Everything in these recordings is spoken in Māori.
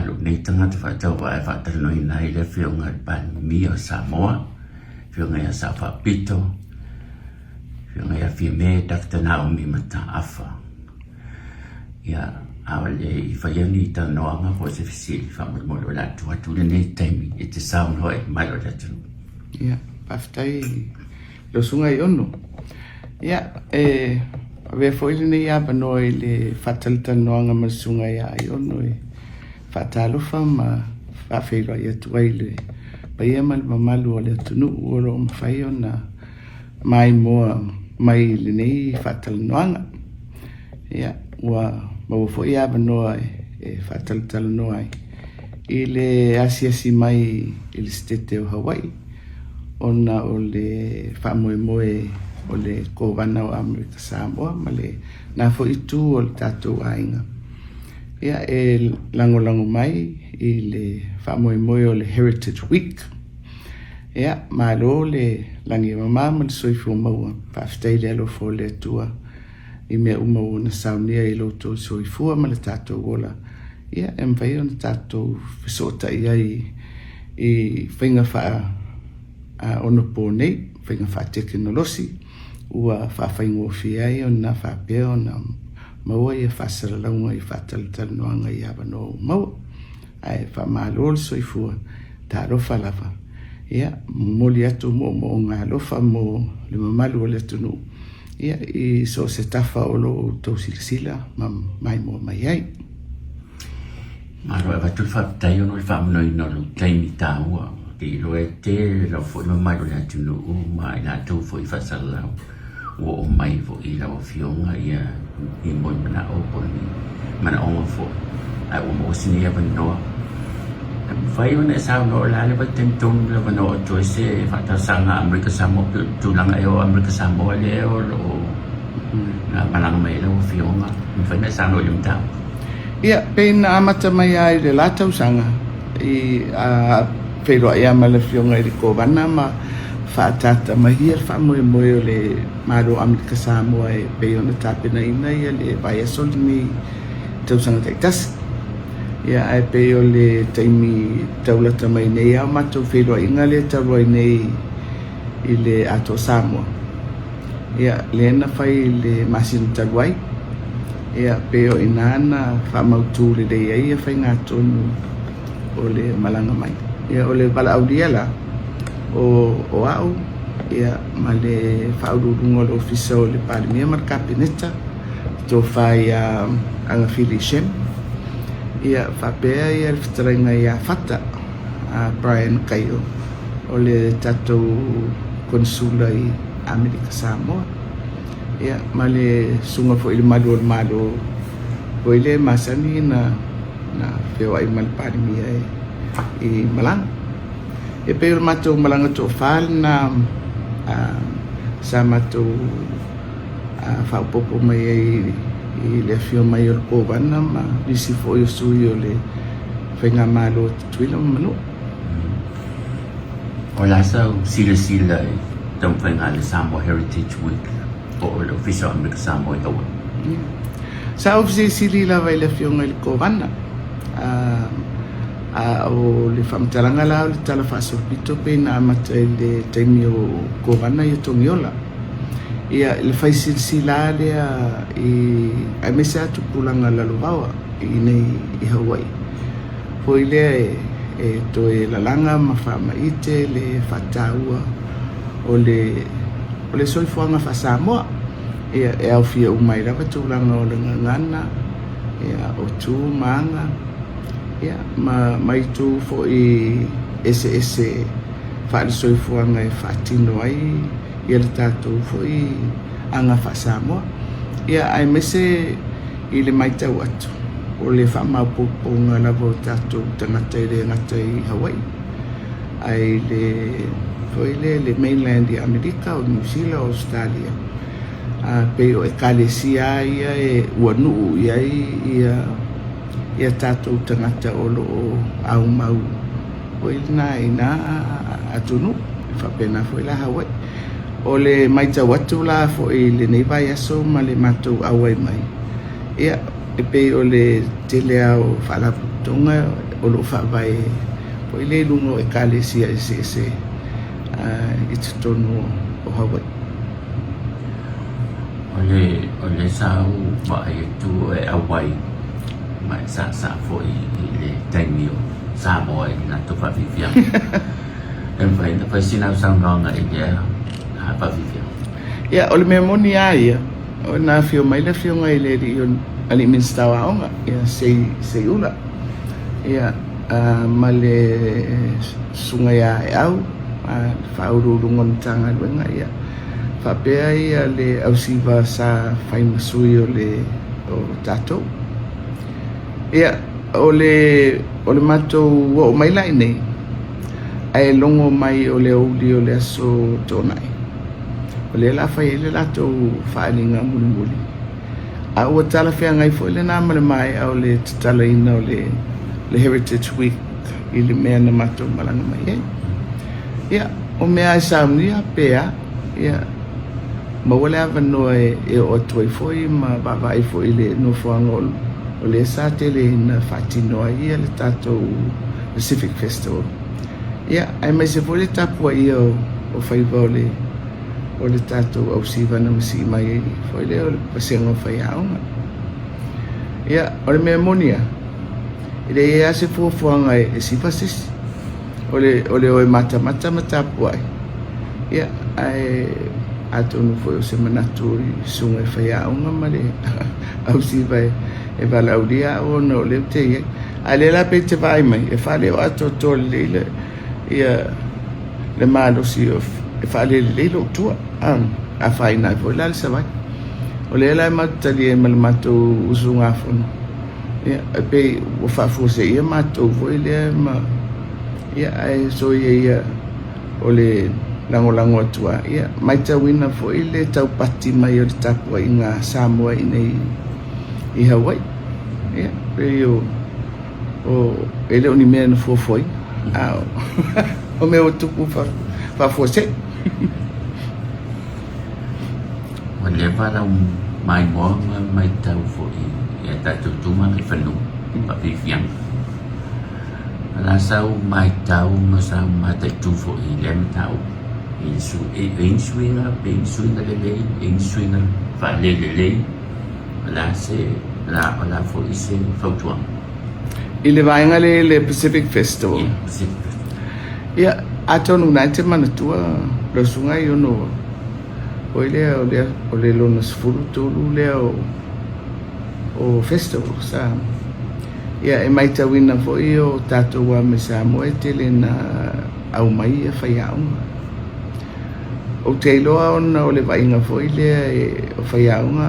Lo nei tangata whaatau wa e whaatalano ina i le whionga i Panimi o Samoa, whionga ia sa whaapito, whionga ia whime Dr. Naomi Mataafa. Ia awa le i whaiani i tau noanga po se fisili whamoromoro la atu le nei taimi i te saun hoi mai lo le tunu. Ia, paftai lo sunga i ono. Ia, ave foile nei apa noi le whatalita noanga ma sunga ia i ono e whaatalofa ma whawhero i atu aile. Pai ema le mamalu o le atunu uoro o mawhai o na mai moa mai le nei whaatala noanga. Ia, ua mawafo i apa noa e whatalita noa i le asiasi mai i le stete o Hawaii. Ona o le whamoemoe o le kōwana o Amerika Samoa ma le nafo i tū o le tātou ainga. Ia e lango mai i le whamoemoe o le Heritage Week. Ia ma lo le langi mama ma le soifu maua whaafitai le alofo le atua i mea umau na saunia i loto soifua ma le tātou ola. Ia e mwhai o na tātou whisota ia i whainga wha ono pō nei, whainga wha teknolosi, ua whawhaingo whiai o na whapea o na maua i a whasaralaunga i whatalanoanga i awa no maua. Ai whamalol soifua, tā rofa lava. Ia, moli atu mo ngā lofa mo le mamalu o le atunu. Ia, i so se tafa o lo tau silasila, mai mo mai ai. Maro e watu whaptai ono i whamunoi no lu taimi tāua. Di loe te lau fwoi mamalu le atunu u mai nā tau fwoi whasalau. Ua o mai fo i lau whionga ia i moi mana o poni mana o mafo. Ai o mo sini ia wanoa. Whai ona e sao no la le wa tentong le wanoa toi se whatasanga Amerika Samoa tūlanga e o Amerika Samoa le o lo malanga mai lau whionga. Whai na sao no yung tau. Ia, pēna amata mai ai le lātau sanga i whairoa ia ma le whionga i le kōwana ma whaatata mahia whamoemoe o le maro Amerika Samoa e peona tāpena ina ia le vai asoli ni tausanga taitasi. Ia ai peo le taimi taulata mai nei au matou whaeroa inga le taurua nei i le ato Samoa. Ia le ena whai le masinu taruai. Ia peo inana whamautu le rei ai a whai ngā tonu o le malanga mai. Ia o le wala aulia la o au. Ia ma le whaururunga o le ofisa o le Parimia ma le kapineta. Tō whai anga Philly Shem. Ia whapea ia le whitarenga ia whata a Brian Kaio o le tatou konsula i Amerika Samoa. Ia ma le sunga fo i le malu o le malo o i le masani na whio ai ma le Parimia i Malanga. E peo matou malanga tō whāle na sa matou whaupopo mai i le whio mai o le kōwana ma nisi fo i o sui o le whainga malo tuila manu. O lasa sila i tau whainga le Samoa Heritage Week o le ofisa Amerika Samoa i Hawaii. Sa ofisi sili la vai le whionga i le kōwana. O le whamtaranga la o le tala whaasopito pe na amata i le taimi o kōwana i o Tongiola. Ia le whaisilsila lea i aimese atu pulanga lalovawa i nei i Hawaii. Hoi lea e toe lalanga ma whamaite le whataua o le soifuanga whasamoa. Ia e au fia umai rawa tūlanga o le ngangana. Ia o tū maanga. Ia mai tū fo i ese whaare soifuanga e whaatino ai. Ia le tātou fo i anga whasamoa. Ia ai mese i le maitau atu. O le whamaupoponga lavo tātou tangata i le ngata i Hawaii. Ai le mainland i Amerika o New Zealand o Australia. Pei o e kalesia ia e uanuu ia tātou tangata o lo au mau. O ilina ina atunu. Whapena fo i la Hawaii. O le maitau atu la fo i le nei vai aso ma le matou awai mai. Ia e pe o le tele au whalaputonga o lo whawai po i le lungo e kalesia e se i te tonu o Hawaii. O le sau mai tu e awai mai sa foi le taimi o Samoa i na to whawhiwhia. E whai na whai sinau saunga i lea whawhiwhia. Ia, o le mea moni a ia, o nā whio mai le whio ngai le ri o ali minstau aonga, ia sei ula. Ia, ma le sunga ia e au, whaururungon tanga luenga ia. Whapea ia le ausiva sa whaimasui o le o tātou. Ia, o le matou o mai lai nei, ai longo mai o le ouli o le aso tonai. O le la whai le latou whaalinga muli muli. A ua tala whea ngai fo le nā male mai au le tatala ina o le Heritage Week i le mea na matou malanga mai e. Ia, o mea e saunia pea, ia, ma wale awa noa e o tuai foi ma vavai foi le no whaangolu. O le sa tele ina whatinoa ia le tātou Pacific Festival. Ia, ai mai se fo le tapua ia o whaiva o le tātou au siva na masi mai e foi le o le pasenga whai aonga. Ia, o le mea monia, i le ea se fuafuanga e siva sisi. O le oe mata tapua ai. Ia, ai atonu foi o se manatu i sunga e whai aonga ma le au siva e valauria o no le te ia. Ai le la pe te vai mai, e whale o ato to le ia le malosi o e whale le lo tua a whaina i foi lale sa vai. O le la matali e malamatou usunga fono. Ia, e pe o whafose ia matou foi le ma ia ai so ia o le lango atua. Ia, mai tawina foi le tau pati mai o le tapua i ngā Samoa i nei i Hawaii. Ia, pe o ele o ni mea na fuafoi. O mea o tupu whafose. O le wala mai moa mai tau foi e tātou tuma le whanu whawhiwhianga. La sau mai tau ma sau mata tu foi le tau. Insuinga le insuinga fa le la se la foi se fautuang. I le vaenga le Pacific Festival. Ia, atonu nai te manatua lo sungai ono o le lona sfuru tolu le o festival sa. Ia, e mai tawina fo i o tātou wa me Samoa te le na au mai e whaiaunga. O te iloa ona o le vainga fo i le o whaiaunga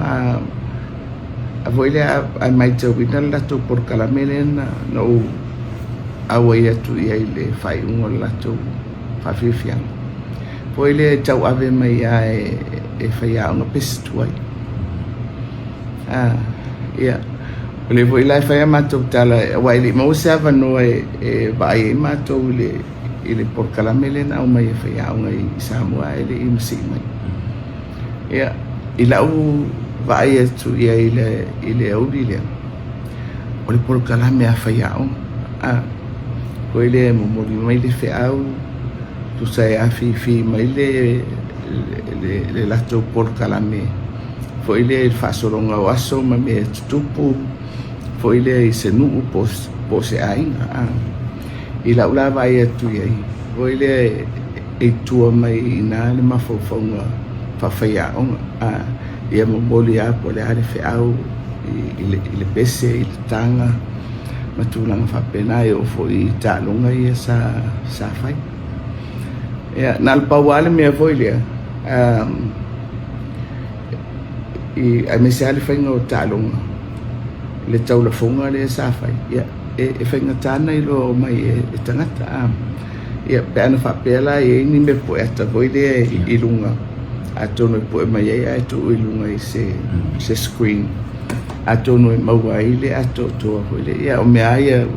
a fo i le a mai tawina lato por kalamele na o awa ia tu ia i le whaiunga lato whawhiwhianga. Po i le tau ave mai a e whaiaunga pestuai. Ia. O le po i lai whaia mātou tala wai li mausa wanoa e vai e mātou i le por kalamele na o mai e whaiaunga i Samoa e le i masi mai. Ia. I lau vai e tu ia i le auri lea. O le por kalame a whaiaunga. Ko i le momori mai le whiau, tu sai a fi mai le lato por kalame. Fo i le whasoronga o aso ma me tutupu, fo i le i se nuu po se ainga. I lau la vai atu iai, fo i le e tua mai i nā le mawhauwhaunga whawhaiaonga. Ia momori a po le are whiau i le pese, i le tanga, matulanga whapena e o fo i tālunga ia sa whai. Ia, nā pawale mea fo i lea. Ai me se ale whainga o tālunga. Le taula whunga le sa whai. Ia, e whainga tāna i lo mai e tangata. Ia, pe ana whapela e ni me po ata fo i lea i lunga. A tono i po e mai e tu i lunga i se screen. A tono i maua i le ato toa fo i le. Ia, o mea ia,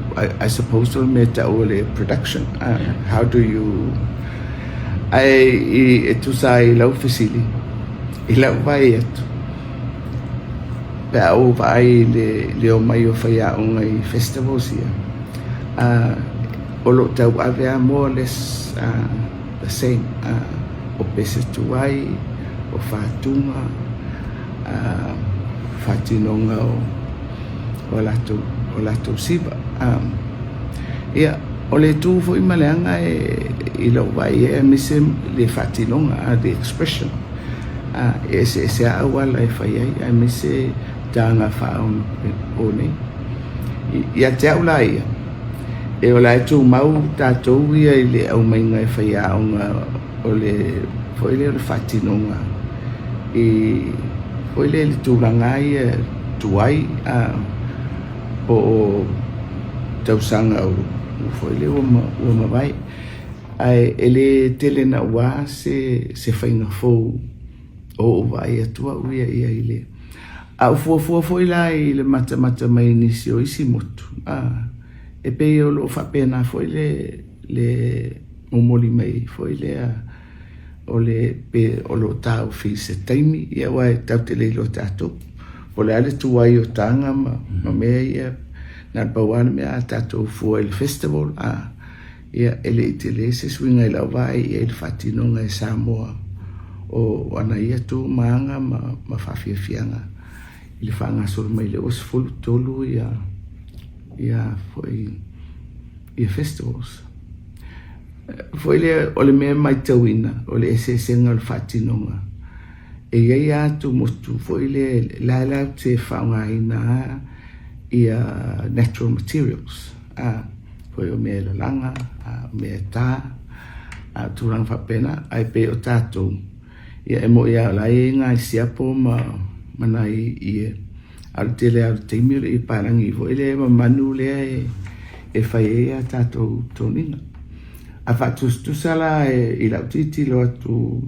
I suppose o mea tau le production. How do you... Ai, e tu sa i lau fisili. I lau vai atu. pe au vai le o mai o whaia o ngai festivals ia. O lo tau avea more or less the same. O pese tuai, o whātunga, whātinonga o lato siva. Ia, o le tū fo i maleanga i lau vai mise le whātinonga, the expression. E se awala e whaiai, mise tanga whaon o nei. Ia te au la ia. E o la e tū mau tātou ia i le au mainga e whaia o le foile o le whatinonga. I foile le tūranga ia tuai o tausanga o foile o mawai. Ai ele tele na ua se whainga fōu o vai atua uia ia i le. Au fua foila i le mata mai nisi o isi motu. E pe o lo whapena foi le momoli mai foi le o le pe o lo tau fi se taimi ia wai tau te leilo tātou. O le ale tuai o tanga ma mea ia na pawana mea tātou fua il festival ia ele i te le se swinga i lau vai ia il whatinonga e Samoa o ana ia tu maanga ma whawhiawhianga i le whangasoro mai le osfulu tolu ia foi i festivals. Foi le o le mea mai tauina, o le esesenga o le whatinonga. E iai atu motu, foi le laila te whaungaina ia natural materials. Foi o mea lalanga, mea tā, tūrang whapena, ai pe o tātou. Ia emo ia lai ngā i siapo mana i al tele al teimir i parangi vo ele manu le e fai a tātou toninga. A whatus sala i lau titi lo atu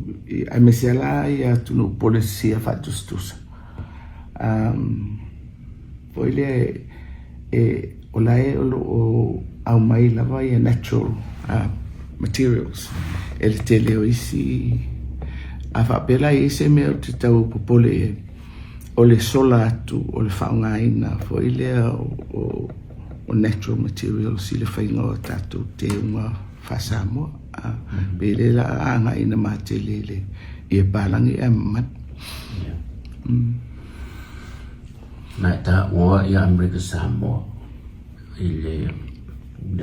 a mesiala i atu no polisi a whatus tusa. Vo ele o lae o au mai lava i a natural materials. Ele tele o isi a whapela i se mea o te tau popole o le sola atu, o le whaungaina, fo i lea o natural materials i le whainga o tātou te unga whasamoa. Pe le la anga ina mā te lele i e pālangi e man. Nā tā ua i Amerika Samoa i le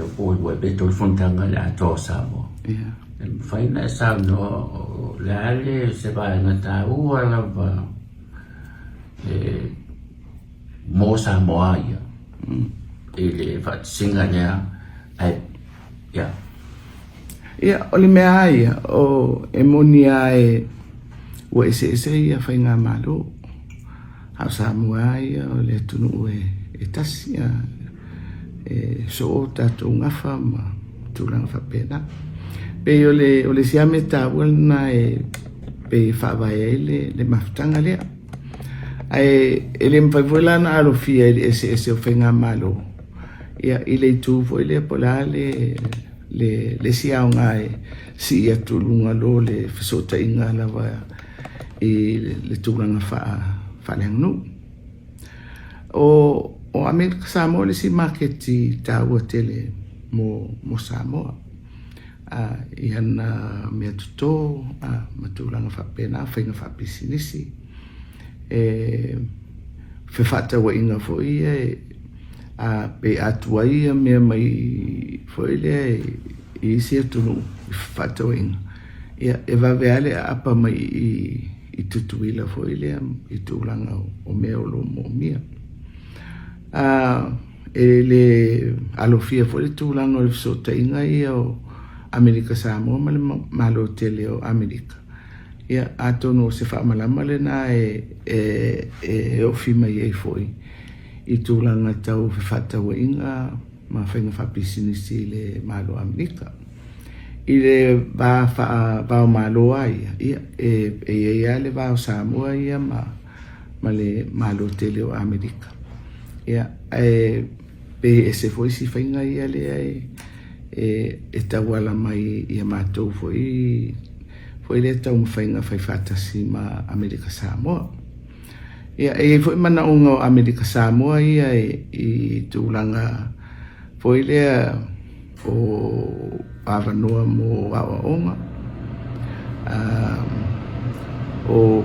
o i pe tōi whontanga le ato Samoa. Whaina e Samoa le ale se vāinga tā ua lava mo Samoa ia i le whatisinga nia ia o le mea ia o e moni ai ua ese ia whainga malo hau Samoa ia o le tunu e tasi so o tātou ngafa ma tūranga whapena pe o le siame tāwal na pe whawai le mafutanga lea ai ele mfaivola na alofia ese o whainga malo ia i le tū foi le pola le sia o ngai si ia tulunga lo le fesota inga lava i le tūranga whaleangnu o Amerika Samoa le si marketi tāua tele mo Samoa i hana mea tuto matūranga whapena whainga whapisinisi whewhata wa inga fo ia pe atua ia mea mai fo ia i isi atunu i whewhata wa inga ia e waweale apa mai i tutuila fo ia i tūranga o mea o lo mo mia e le alofia fo le tūranga o le fisota inga ia o Amerika Samoa ma le malo tele o Amerika ia atono se whaamalama le nā e ofi mai ei foi i tūranga tau whewhata wa inga ma whainga whapisinisi le malo Amerika i le wā malo ai ia ia le wā Samoa ia ma le malo tele o Amerika ia pe e se foi si whainga ia le e tawala mai ia mātou foi le tau mwhainga whaiwhatasi ma Amerika Samoa. Ia e foi mana unga o Amerika Samoa ia I tūlanga foi lea o awanoa mo awaonga. O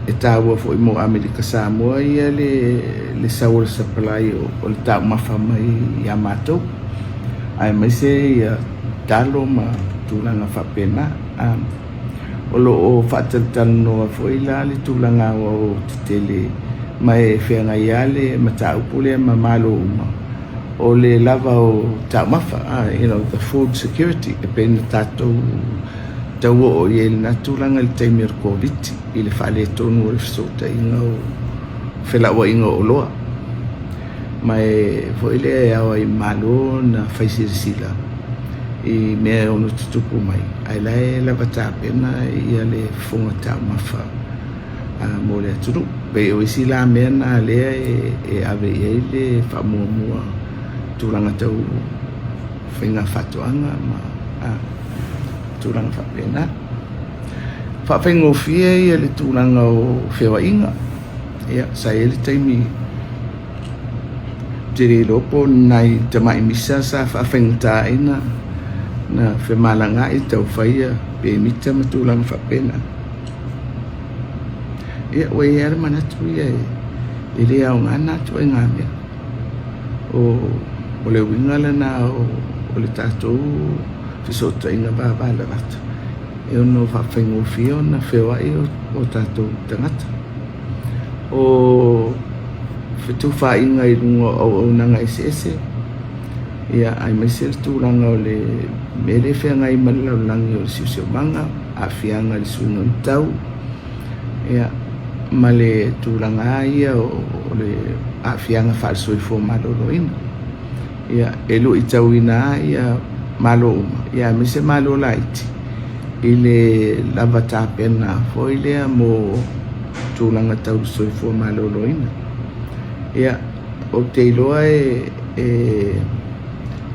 e tāua foi mo Amerika Samoa ia le saura sapalai o le tāu mafa mai ia mātou. Ai mai se ia talo ma tūlanga whapena. O lo o whaatatanoa foi la le tūlanga o te tele mai whenga iale ma tāupule ma malo uma. O le lava o tāu mafa, the food security, e pēna tātou tau o i ele nā tūlanga le teimir kōriti I le whale tonu o le whisota inga o whelaua inga o loa. Mai foi le e awa I malo na whaisirisila I mea ono tutupu mai. Ai lai lava tāpena ia le whonga tāu mafa mo le aturu. Pe o isi la mea nā lea e ave iei le whamua tūlanga tau whinga whatuanga ma tūlanga whapena. Whawhengo fia ia le tūlanga o whewa inga. Ia, sa e le taimi tere lopo nai te mai misa sa whawhengo tā ina na whemalanga I tau whaia pe mita ma tūlanga whapena. Ia, oe e ara manatu ia e le au ngana tu e ngā mea. O le wingala na o le tātou whisota inga bābala rata. E ono whawhengo fia na whewa I o tātou tangata. O whetu whainga I rungo au nanga ese. Ia ai mai se tūranga o le mere whenga I malau langi o le siusio manga. A whianga le sunga tau. Ia ma le tūranga ia o le a whianga whaasoi fō malolo ina. Ia e lo I tau ina ia malo uma. Ia me se malo laiti. I le lava tāpena fo I lea mo tūlanga tau soi fō malolo ina. Ia o te iloa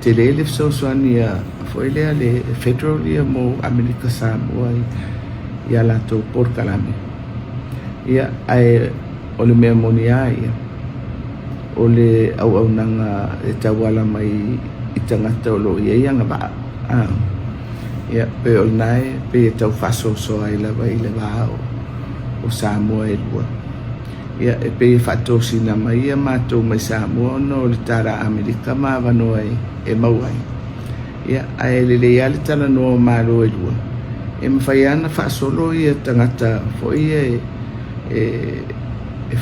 te lele fsausuani ia fo I lea le federal ia mo Amerika Samoa ia lato porkalame. Ia ai o le mea moni ia. O le au nanga e tawala mai I tangata o lo ia nga ba. Ia pe o nai pe e tau whaso so ai lava I le waa o Samoa e lua. Ia e pe e whatosi na mai ia mātou mai Samoa no le tara Amerika ma wanoa e mauai. Ia ai le le ale tala no malo e lua. E mawhai ana whasolo ia tangata fo ia e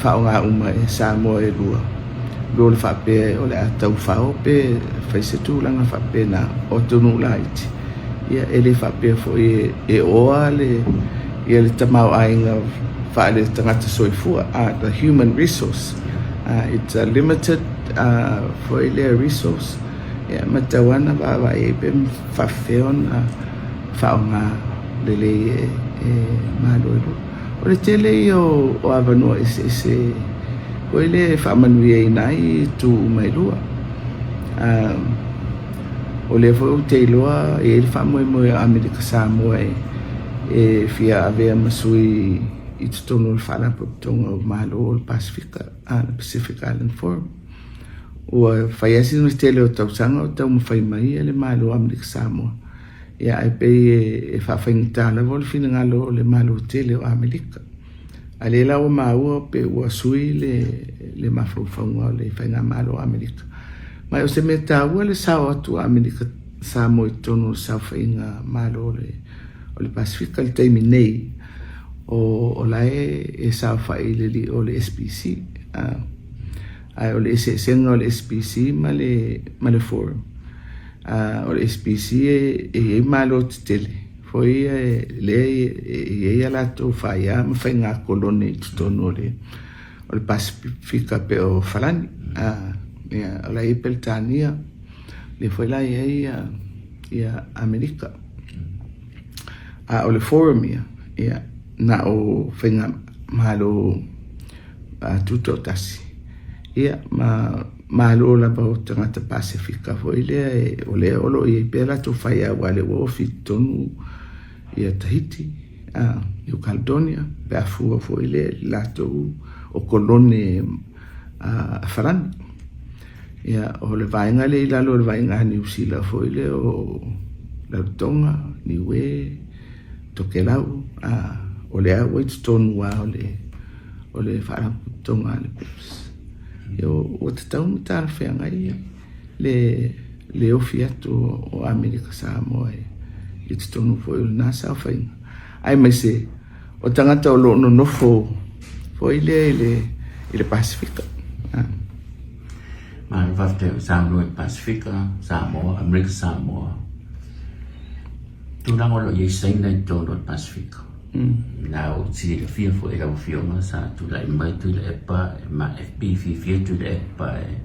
whaonga uma e Samoa e lua. Lo le whape o le atau whao pe whaisetūlanga whape na o tonu laiti. Ia e le whape fo e oa ia le tamau ainga whaale tangata soifua. The human resource. It's a limited for a resource. Ia matawana wawa e pe whawheona whaonga lele māloero. O le tele I o awanoa ese ko ele whamanuia I nai tu umailua. O le fo te iloa e le whamoe Amerika Samoa e fia avea masui I tutono le whalaputonga o malo o le Pacific Island Forum. Ua whaiasi no tele o tausanga o tau mawhai mai le malo Amerika Samoa. Ia ai pei e whawhaingitala vo le whinangalo o le malo tele o Amerika. A le lau maua pe ua sui le mawhauwhaunga o le whainga malo o Amerika. Mai o se me tāua le sao atu Amerika Samoa I tono sao whainga malo o le Pasifika le taimi nei o lae e sao whai li o le SPC. Ai o le senga o le SPC ma le forum. O le SPC e malo te tele. Foi le ala to faia ma fainga kolone tono o le Pasifika pe o falani o la Peltania le foi la ia Amerika o le forum ia na o fainga malo tuto tasi ia malo la ba o tangata Pasifika foi le o le olo I pela to faia wale wo fitonu ia Tahiti, New Caledonia, pe afua foi le lato o kolone Farani. Ia o le vainga le ilalo le vainga New Zealand foi le o Lautonga, Niue, Tokelau, o le Wheatstone wa o le whaaraputonga le pips. O te tau mita rewhenga ia le ofi atu o Amerika Samoa i te tonu foi o le nasa o whainga. Ai mai se, o tangata o lo no nofo foi le Pasifika. Ma whafte Samoa Pasifika, Samoa, Amerika Samoa. Tūrango lo iei saina i tōno Pasifika. Nā o tiri le fia fo e rau fionga sa tūla i mai tūla e pa, ma FB fia tūla e pa e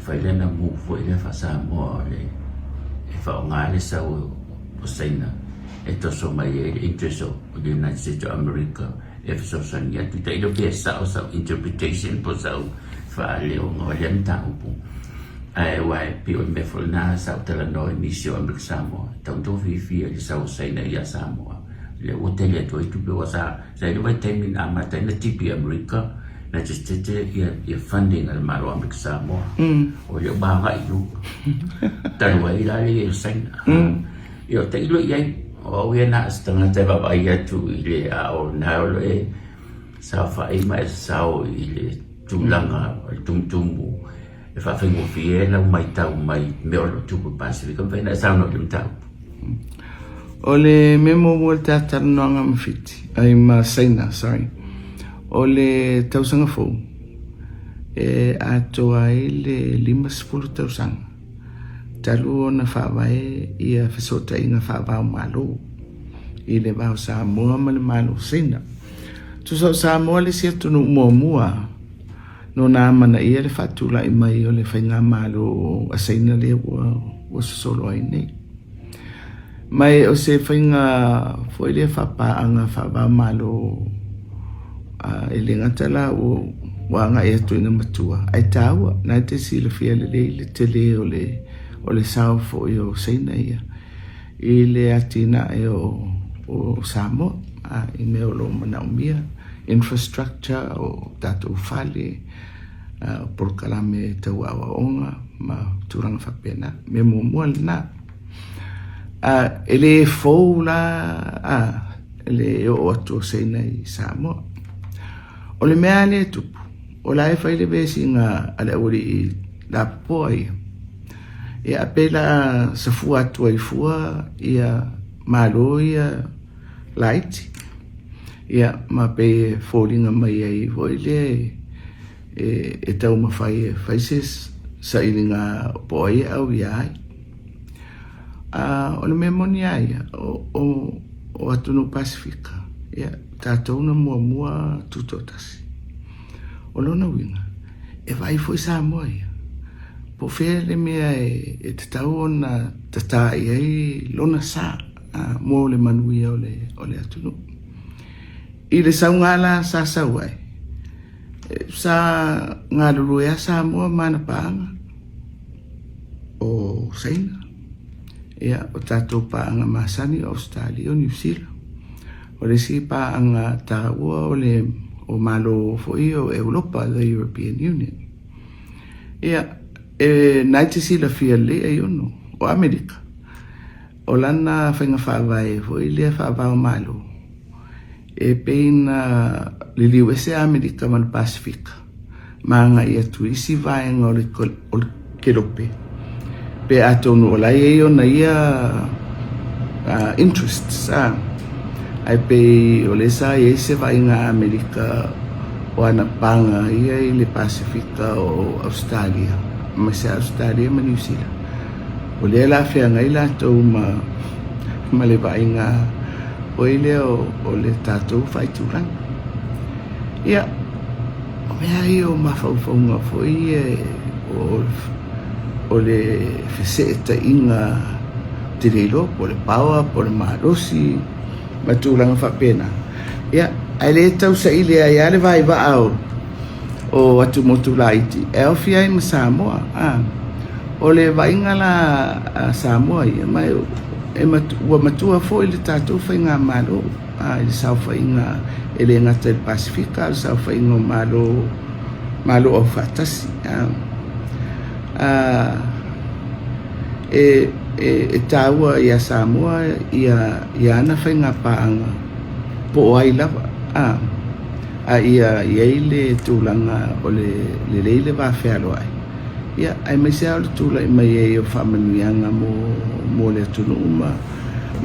whailena mū fo i le wha Samoa le e wha o ngā le sa o saina e toso mai e le interest o the United States of America e wha sa ni atu ta ilo pia sa o sa interpretation po sa o wha leo ngā lian ta upu ai wai pio me fo na sa o tala no emisio America Samoa tau tō fia le sa o saina i a Samoa le hotel e toi tupe wa sa le vai temi na mata na tipi America na just te ia funding al maro America Samoa o le ba ga ilu tal wai la le saina io te ilo ia o ia na stanga te ba ia tu ile a o na o le sa fa i mai sa o ile tulanga tumtumu e fa fengo fiela mai tau mai me o tu Pacific vai na sa no lim tau o le memo volta tarnoanga mfiti ai ma saina sorry o le tausanga fo e ato ai le 50,000 talu ona fa vai ia fesota inga fa va malo i le va sa mo malo saina tu sa mo le sia tu no mo no na mana ia le fatula i mai o le fainga malo a saina le o solo ai nei mai o se whainga foi le whapaanga whaba malo ele ngatala o wanga e atu ina matua ai taua nai te sila fia le tele o le sao fo i o seina ia i le atina e o Samoa i me o lo mana umia infrastructure o tatou fale por kalame tau awa onga ma turanga whapena me mua na ele fou la ele o atu seina i Samoa o le mea le tupu o la e whai le besi nga ale uri i la poi e apela sa fua atu ai fua ia malo ia laiti ia ma pe fōringa mai ai hoi le e tau ma whai ses sa ilinga poi au iai o le mea moni ai o atu no Pasifika ia tātou na mua tutotasi o lona winga e vai foi Samoa ia po fea le mea e te tau ona tatai ai lona sa mo le manuia o le atunu i le saungala sa sauai sa ngā ruruea Samoa mana paanga o saina ia o tātou paanga masani o Australia o New Zealand o le si paanga tāua o malo foi o Europa, the European Union ia nai te sila fia le ai ono o Amerika o lana whainga whaavai foi lea whaavao malo e peina le liu ese Amerika man Pasifika maanga ia tuisi vaenga o le kerope pe atonu o lai e ona ia interests ai pe o le sa ia se vaenga Amerika o ana panga ia i le Pasifika o Australia ma se Australia ma New Zealand o le la fea ngai la tau ma le vaenga o ile o le tatou whaiturang ia o mea i o mawhauwhaunga foi o le wheseta inga te reilo po le paua po le marosi matulanga whapena ia ai le tau sa ile ai ale vai va au o atu motu laiti e o fia i ma Samoa o le vainga la Samoa ia mai ua matua fo i le tatou whainga malo i le saufaʻiga e le gata i le pasifika le saufaʻiga o malo o faatasi e tāua ia Samoa ia ana whainga pāanga po o ai lava ia i le tūlanga o le leile whawhialo ai ia ai mai se au le tūla i mai e o whamanuianga mo le atunu ma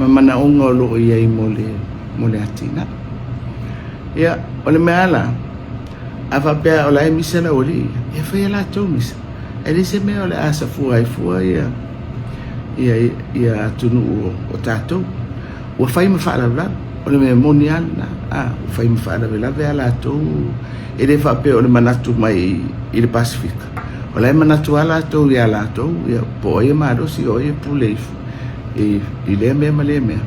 mana onga o loo i ai mo le atina ia o le meala a whapea o la e misa la oli ia whai ala tau misa e le se mea o le asa fua ai fua ia atunu o tātou ua whai ma whaalawala o le mea moni ana ua whai ma whaalawala ala tau e le whapea o le manatu mai i le Pasifika o la e manatu ala tau i ala tau ia po oia maarosi oia puleifu i le mea ma le mea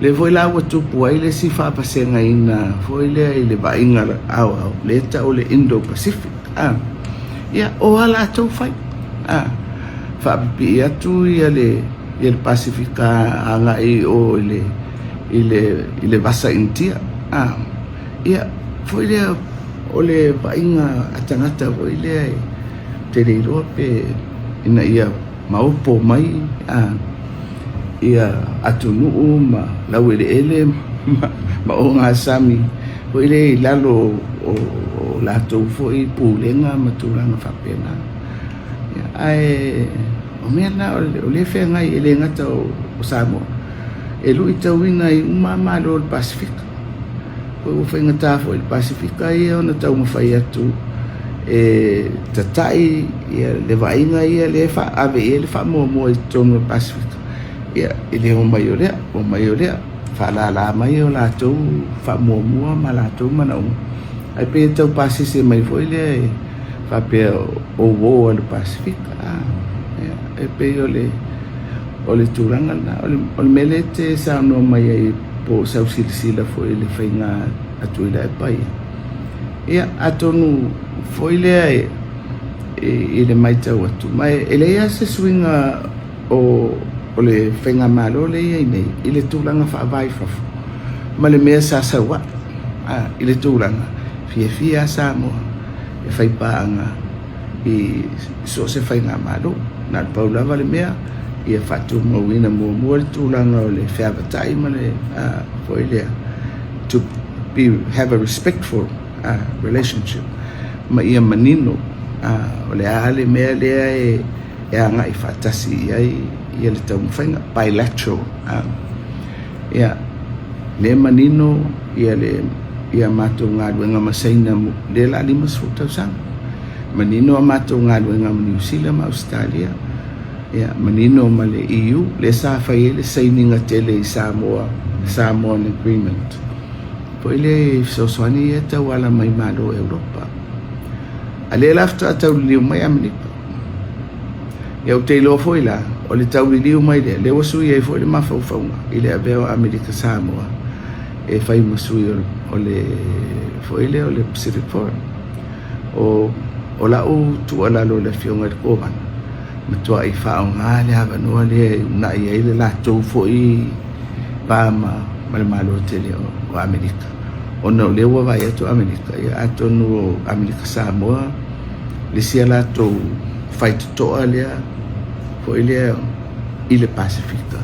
le foi la ua tupu ai le si whapasenga ina foi le i le vainga au le ta o le Indo-Pacific ia o ala tau whai whapipi atu ia le Pasifika anga i o i le vasa intia ia foi le o le vainga atangata foi le te reiroa pe ina ia maupo mai ia atunuu ma lau ele ma o ngā sami foi le lalo o lātou foi pūlenga ma tūranga whapena ai o mea na o le whengai e le ngata o Samoa e lui tauina i umamalo o Pasifika o whainga tāwho i Pasifika ia o na tau mawhai atu e tatai ia le vainga ia le wha ave e le wha mua i tonu o Pasifika ia i le o mai o lea whalala mai o lātou wha mua ma lātou mana ai pe tau pasise mai foi le whapea o wo le Pasifika e pe o le tūranga na o le mele te sa no mai ai po sau silisila foi le whainga atu i la e pai ia atonu foi le i le mai tau atu mai e le ia se swinga o le whainga malo le ia nei i le tūranga whaavai whafu ma le mea sa saua i le tūranga fia Samoa e whaipaanga i so se whainga malo na paulava le mea ia whatu mawina mua le tūranga o le whaavatai ma le foi lea to have a respectful relationship ma ia manino o le ale mea lea e anga i whatasi ia le tau mwhainga bilateral ia le manino ia mātou ngā ruenga masaina le la lima sfutau sang manino a mātou ngā ruenga ma New Zealand ma Australia ia manino ma le EU le sa whai le saininga tele i Samoan Agreement po ile soswani e tau ala mai malo Europa a le lafta tau liu mai Amerika ia o te ilo foi la o le tau liu mai le wasui e foi le mawhauwhaunga i le aveo Amerika Samoa e whai masui o le foi le o le Pacific Forum o la o tu ala lo le fionga le kovan matua i whao ngā le hawa noa le na i eile la tau foi pa ma le malo tele o Amerika o no le wa vai atu Amerika ia atonu o Amerika Samoa le sia la tau whai toa lea foi le i le Pasifika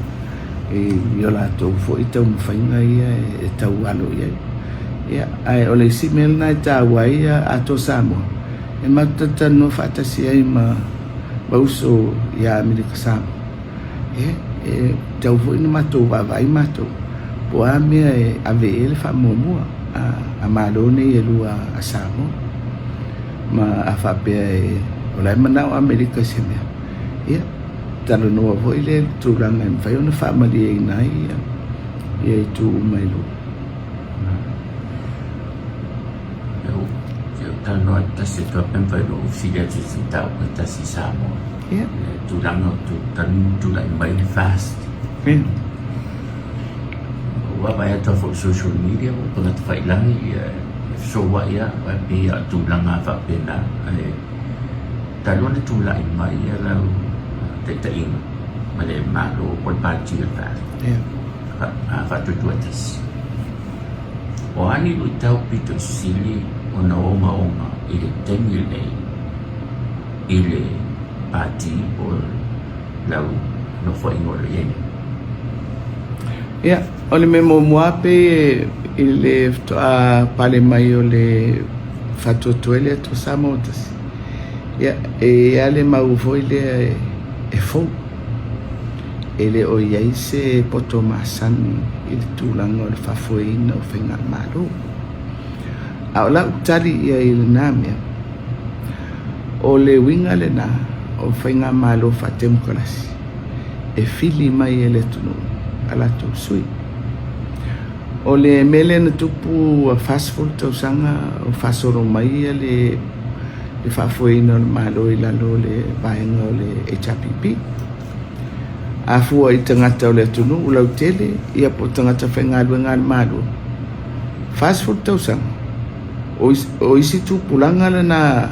e io la tau foi tau mwhainga ia e tau alo ia ai o le simel na i tau ai ato Samoa e matata no whatasi ai ma bauso ia Amerika Samoa e tau foi ni matou vavai matou po a mea e ave ele wha mua a malone e lua a Samoa ma a whapea e o lai manao Amerika se mea ia talo noa voi le tūranga e mwhai ona whamali e nai ia i tū mai lu tano tasi to pempai lo filia tu tau tasi Samoa tūranga tu lai mai fast wa vai to for social media o panga te whailangi so wa ia wa pe a tūranga wha pena talo le tūlai mai lau te inga ma le malo o le pātia wha tu tuatas o ani lu tau pito sili o na onga i le temi nei i le pati o lau no whaingo le ieni. Ia, o le me momoa pe i le pale mai o le whatuatuele ato Samotas. Ia, e ale mauvoi le e fau. Ele o iai se poto masani i le tūlanga o le whafueina o whainga malo. A o lau tali ia i le nāmea. O le winga le nā o whainga malo whatemukalasi. E fili mai e le tunu ala tu sui. O le mele na tupu a fastful tausanga o fasoro mai e le whafueina o le malo i lalo le vaenga o le HRPP. A fua i tangata o le tunu u lau tele ia po tangata whaingalua ngā malo. Fast food tausanga. O isi tu pulanga le na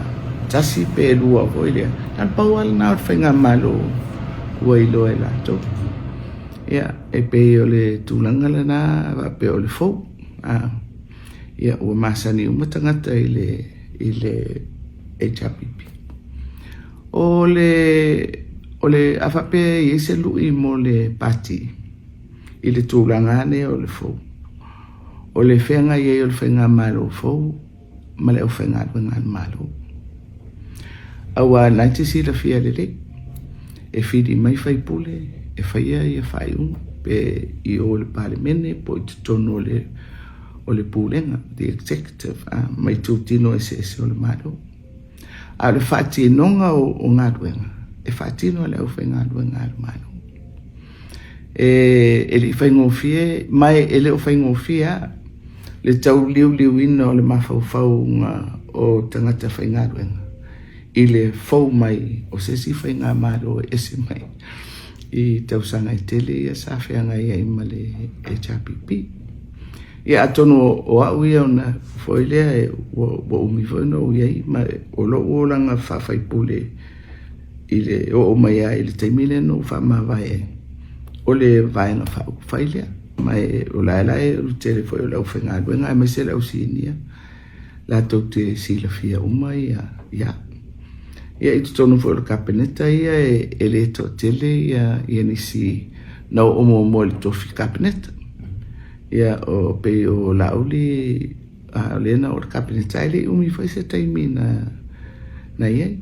tasi pe lua o ilea. Tan pau ala na o whainga malo ua ilo e lato. Ia e pe o le tūlanga le na pe o le fau. Ia ua masani umatangata i le HRPP. O le afape i se lui mo le pati i le tūlanga ne o le fau. O le whenga i o le whenga malo fau, ma le o whenga luenga malo. Awa naiti si la fia lele, e whiri mai whai pule, e whaia i a whai unga, pe i o le palemene, po i te tono o le pūlenga, the executive, mai tūtino e se o le malo. A le whati nonga o ngā luenga. E whaatino le au whainga luenga le malo. E li whaingofie, mai e le o whaingofia, le tau liu ina o le mawhau o tangata whainga luenga. I le fau mai o sesi whainga malo e ese mai. I tausanga i tele ia sa whianga ia ima le HRPP. Ia atono o au ia ona whoilea e wa umiwhoino o iai, ma o lo olanga whawhaipule i le o mai a i le taimile no whamawai o le vaenga whailea mai o laelae o tere foi o lau whenga luenga e mai se lau sinia la tau te sila fia umai ia i tutono foi o le kapeneta ia e le to tele ia nisi na o mo le tofi kapeneta ia o pe o lauli lena o le kapeneta ile umi foi se taimi na iai.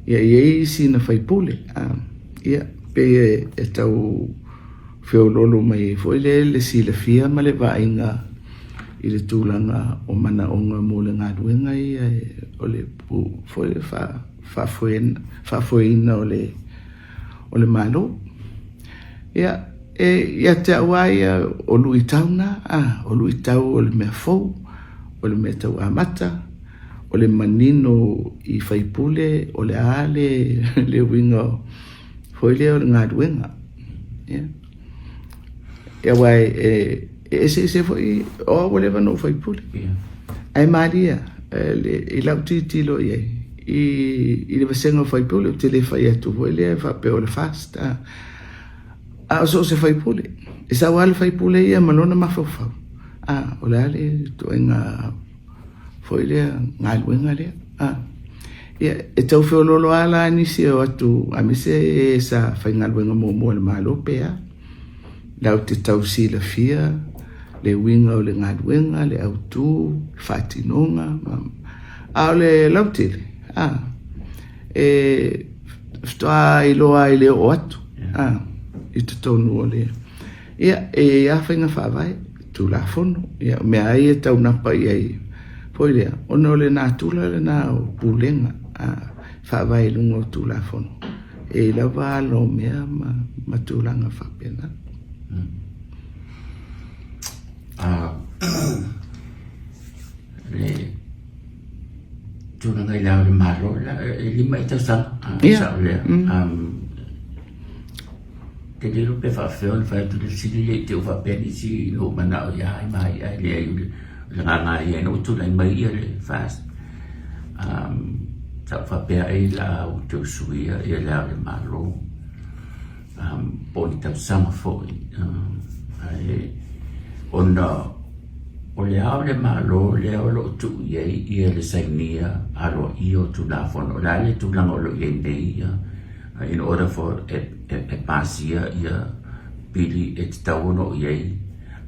Ia iei si na whaipule. Ia pe e tau whiololo mai foi le si le fia ma le vainga i le tūlanga o mana onga mo le ngā ruenga ia o le pu foi le whafuena o le malo. Ia ia te awaia o lui tauna, o lui tau o le mea fau, o le mea tau amata, o le manino i whaipule, o le aale, le winga, foi le o le ngā ruenga. Ia wai, e se foi, o whatever no whaipule. Ai Maria, i lau titilo iei, i le vasenga whaipule, o te le whai atu, foi le whape o le fast. O so se whaipule. E sa wale whaipule ia malona mawhauwhau. O le ale, toenga foi lea ngā luenga lea. Ia, e tau whiololo ala nisi o atu, a mise e sa whai ngā luenga mō le malo pea. Lau te tau si la fia, le winga o le ngā luenga, le autu, whatinonga. O le lautele. E ftoa i loa i leo o atu. I te tonu o lea. Ia, e a whainga whawai, tu la fono. Ia, mea ai e tau napa i ai. Foi lea, ono le nā tūla le nā o pūlenga whawai lungo tūla fono. E la wālo mea ma tūlanga whapena. Le tūlanga i lau le maro, e lima i tau sa lea. Te liru pe whawheo le whaitu le sili le te o whapeni si lo mana o ia i mai ai lea i le ngā ia no tūlai mai ia le fast. Tau whapea i la o te usuia i lau le maro. Po i tau sama foi. Ona o le ao le malo le ao lo tu ia le sainia alo io tu la fono la le tu lango lo nei in order for e pasia ia pili e tauno ia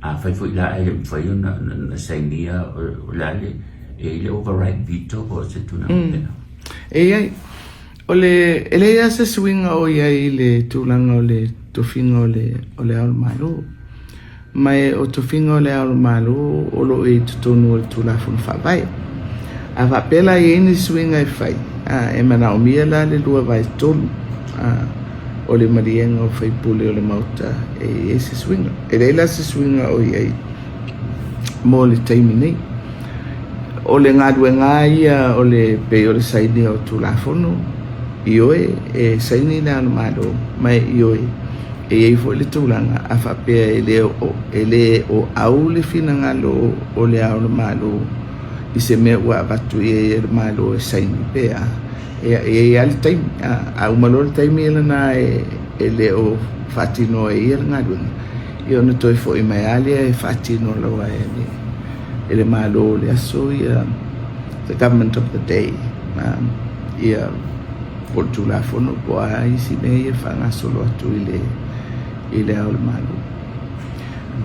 a fai foi la e fai na sainia o la le e le override veto o se tu na e ai o le ele ia se swinga o ia le tu lango le tu fingo o le ao malo mai o to fingo le ao malo o lo e tonu o tu la fun fa vai a va pela e ni swinga e fai e mana o mia la le lua vai tonu o le marienga o fai pule o le mauta e se swinga e le la se swinga o ia mo le taimi nei o le ngaduenga ia o le pe o le saini o tu la fono ioe e saini na no malo mai ioe e foi le tulanga a fa pe ele o au le finanga lo o le au le malo i se me wa batu e le malo e saini pe e al time a malo le time ele na ele o fatino e ele ngadu io no toi foi mai ali e fatino lo ele malo le aso ia the government of the day ia por tu la fono po ai si me fa nga solo atu ile al malo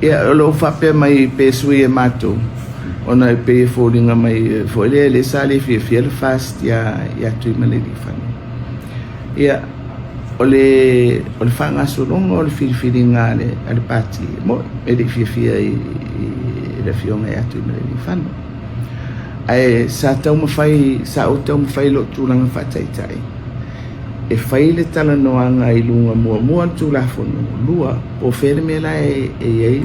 ia lo fa pe mai pe sui e mato ona pe folinga mai fo le sale fi el fast ya tu me le difano ia ole fa nga solo ngol filinga le pati mo e di fi le fiona ya tu me le difano ai sa tau mo fai lo tu lang fa tai e fai le tala noanga i lunga mua tu la fono lua o fere me la e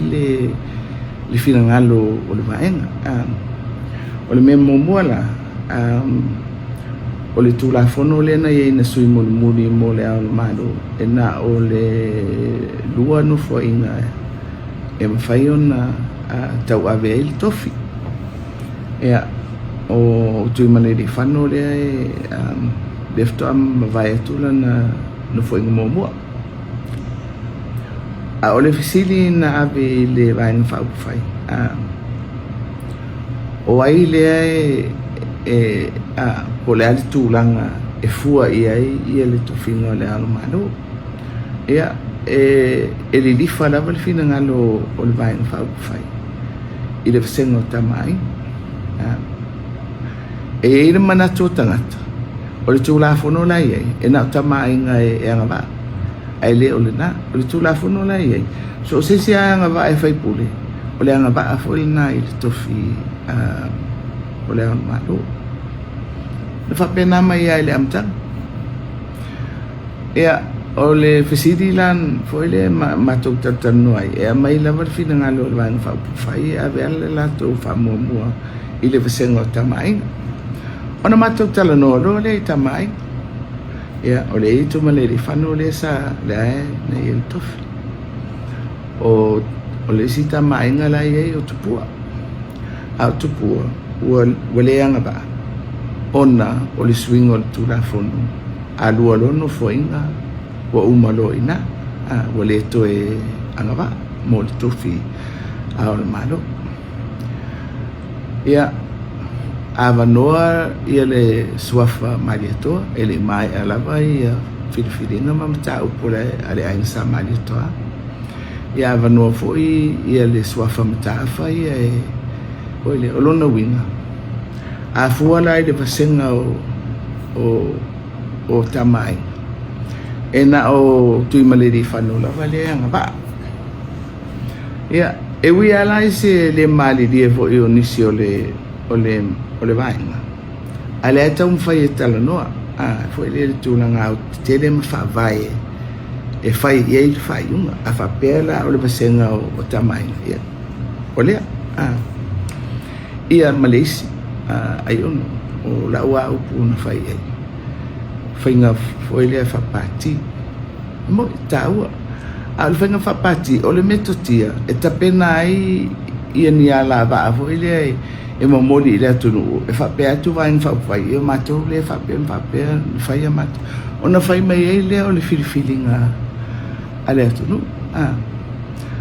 le finangalo o le vaenga o le memo mua la o le tu la fono le na e na sui muli mo le ao malo e na o le lua no fo inga e mawhai ona tau ave il tofi e o tu mane di fano le lefto am vai tula na no foi ngo mo a ole fisili na ave le vai no fa fai o ai le po le ali tulanga e fua ia le to fino le alo malo ia ele li fa la val fina ngalo o le vai no fa fai i le sengo tamai e ile mana tangata o le tula fono la ye e na tama inga e anga ba ai le o le na o le tula fono la ye so se anga ba e fai pule o le anga ba a foi na i tofi o le anga malo le fa pena mai ai le amta e o le fesidi lan foi le ma to tanu ai e mai la ver fina ngalo ba fa fai a ver la to fa mo i le fesengo tama inga ona matou talanoa loa le tamai ia o le itu ma le rifano le sa le na il tofi o le si tamai nga la ia o tupua ua le anga ba ona o le swingo tu la fono a lua lono foinga ua umalo ina ua le to e anga ba mo le tofi a o le malo ia avanoa ia le suafa maliatoa ele mai alava ia filifilinga mamata upole ale ainsa maliatoa ia avanoa foi ia le suafa matafa ia ole olona winga a fuala ile vasenga o tamai ena o tuimaleri fanula vale anga ba ia e wi ala ise le mali die vo io nisi o le vaenga ale ata fai e tala noa foi le tulanga o tele ma fa vai e fai e fai uma a fa pela o le vasenga o tamai ia ole ia malesi ai ono o la wa o puna fai e fai nga foi le fa pati mo taua al fai nga fa pati o le metotia e tapena ai ia ni ala va foi le e mo moli le tunu e fa pe atu vai fa fai e mato le fa pe fai e mato ona fai mai le o le feelinga ale tunu